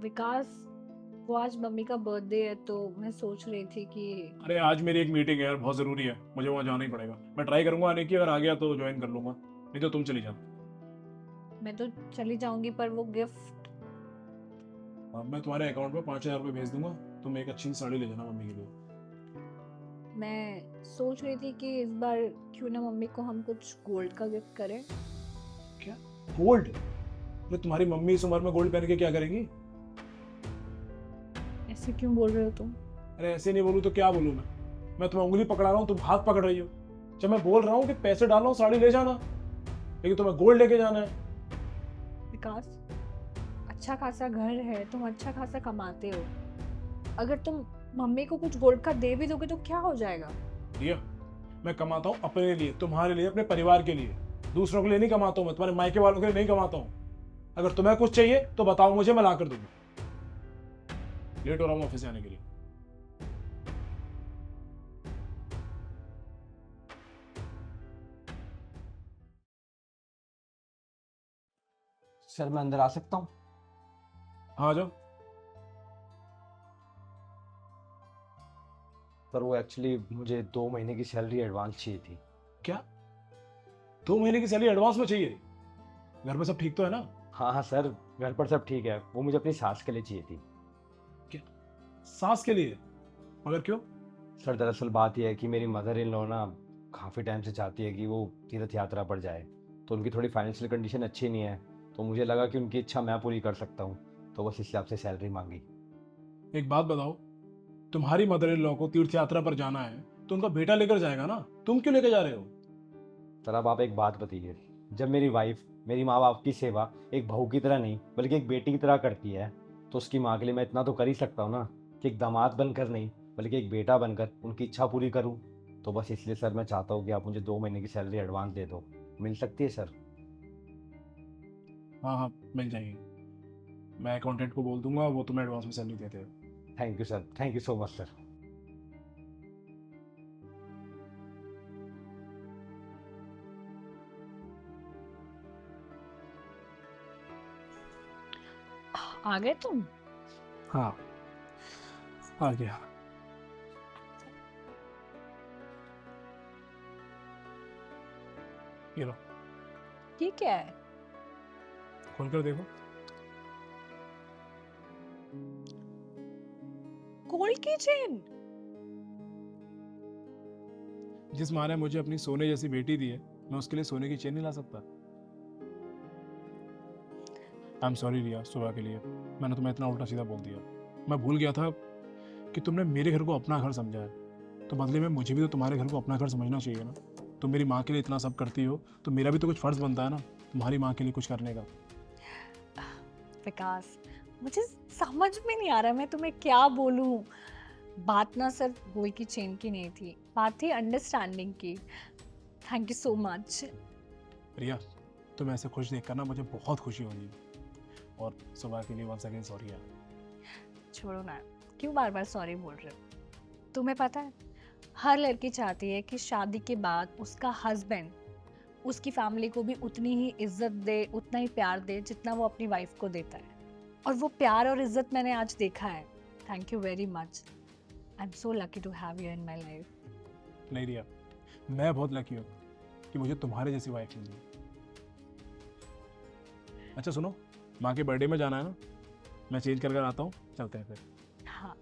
विकास, वो आज मम्मी का बर्थडे है तो मैं सोच रही थी कि अरे आज मेरी एक मीटिंग है यार, बहुत ज़रूरी है, मुझे वहाँ जाना ही पड़ेगा। मैं ट्राई करूंगा आने की, अगर आ गया तो ज्वाइन कर लूंगा, नहीं तो तुम चली जाओ। मैं तो चली जाऊंगी, पर वो गिफ्ट। हाँ, मैं तुम्हारे अकाउंट में 5,000 रुपये भेज दूंगा। तुम एक अच्छी साड़ी ले जाना मम्मी के लिए। मैं सोच रही थी कि इस बार क्यों ना मम्मी को हम कुछ गोल्ड का गिफ्ट करें। क्या? गोल्ड? अरे तुम्हारी मम्मी इस उम्र में गोल्ड पहन के क्या करेंगी? ऐसे क्यों बोल रहे हो तुम? अरे ऐसे नहीं बोलूँ तो क्या बोलूँ मैं तुम्हें उंगली पकड़ा रहा हूँ, तुम हाथ पकड़ रही हो। जब मैं बोल रहा हूँ कि पैसे डालो साड़ी ले जाना, लेकिन तुम्हें गोल्ड लेके जाना है। विकास, अच्छा खासा घर है, तुम अच्छा खासा कमाते हो। अगर तुम मम्मी को कुछ गोल्ड का दे भी दोगे तो क्या हो जाएगा? रिया, मैं कमाता हूँ अपने लिए, तुम्हारे लिए, अपने परिवार के लिए। दूसरों के लिए नहीं कमाता हूँ मैं, तुम्हारे मायके वालों के लिए नहीं कमाता हूँ। अगर तुम्हें कुछ चाहिए तो बताओ मुझे, मैं ला कर दूंगा। लेट हो रहा हूँ ऑफिस जाने के लिए। सर मैं अंदर आ सकता हूँ? हाँ आ जाओ। पर वो एक्चुअली मुझे 2 महीने की सैलरी एडवांस चाहिए थी। क्या? 2 महीने की सैलरी एडवांस में चाहिए? घर में सब ठीक तो है ना? हाँ हाँ सर, घर पर सब ठीक है, वो मुझे अपनी सास के लिए चाहिए थी। क्या? सास के लिए? मगर क्यों? सर दरअसल बात यह है कि मेरी मदर इन लॉ ना काफ़ी टाइम से चाहती है कि वो तीर्थ यात्रा पर जाए, तो उनकी थोड़ी फाइनेंशियल कंडीशन अच्छी नहीं है, तो मुझे लगा कि उनकी इच्छा मैं पूरी कर सकता हूँ, तो बस इसलिए आपसे सैलरी मांगी। एक बात बताओ, तुम्हारी मदर इन लॉ को तीर्थ यात्रा पर जाना है तो उनका बेटा लेकर जाएगा ना, तुम क्यों लेकर जा रहे हो? सर अब आप एक बात बताइए, जब मेरी वाइफ मेरी माँ बाप की सेवा एक बहू की तरह नहीं बल्कि एक बेटी की तरह करती है, तो उसकी माँ के लिए मैं इतना तो कर ही सकता हूँ ना, कि एक दामाद बनकर नहीं बल्कि एक बेटा बनकर उनकी इच्छा पूरी करूँ। तो बस इसलिए सर मैं चाहता हूँ कि आप मुझे 2 महीने की सैलरी एडवांस दे दो। मिल सकती है सर? हाँ हाँ, मिल जाएगी। मैं अकाउंटेंट को बोल दूंगा, वो तुम्हें एडवांस में सैलरी देते हैं। Thank you sir, thank you so much sir. आ गए तुम? हाँ, आ गया। ये लो, ये क्या है? खोल कर देखो। गोल्ड की चेन? जिस माँ ने मुझे अपनी सोने जैसी बेटी दी है, मैं उसके लिए सोने की चेन नहीं ला सकता? आई एम सॉरी रिया, सुबह के लिए मैंने तुम्हें इतना उल्टा सीधा बोल दिया। मैं भूल गया था कि तुमने मेरे घर को अपना घर समझा है, तो बदले में मुझे भी तो तुम्हारे घर को अपना घर समझना चाहिए ना। तुम मेरी माँ के लिए इतना सब करती हो, तो मेरा भी तो कुछ फर्ज बनता है ना, तुम्हारी माँ के लिए कुछ करने का। विकास, मुझे समझ में नहीं आ रहा मैं तुम्हें क्या बोलूं। बात ना सिर्फ गोल्ड की चेन की नहीं थी, बात थी अंडरस्टैंडिंग की। Thank you so much. Riya, तुम ऐसे खुश देखकर ना मुझे बहुत खुशी होगी। और सुबह के लिए वंस अगेन सॉरी यार। छोड़ो ना, क्यों बार बार सॉरी बोल रहे हो? तुम्हें पता है, हर लड़की चाहती है कि शादी के बाद उसका हस्बैंड उसकी फैमिली को भी उतनी ही इज्जत दे, उतना ही प्यार दे जितना वो अपनी वाइफ को देता है। और वो प्यार और इज्जत मैंने आज देखा है। Thank you very much. I am so lucky to have you in my life. नहीं रिया, मैं बहुत लकी हूँ कि मुझे तुम्हारे जैसी वाइफ मिली। अच्छा सुनो, माँ के बर्थडे में जाना है ना, मैं चेंज कर कर आता हूँ, चलते हैं फिर। हाँ।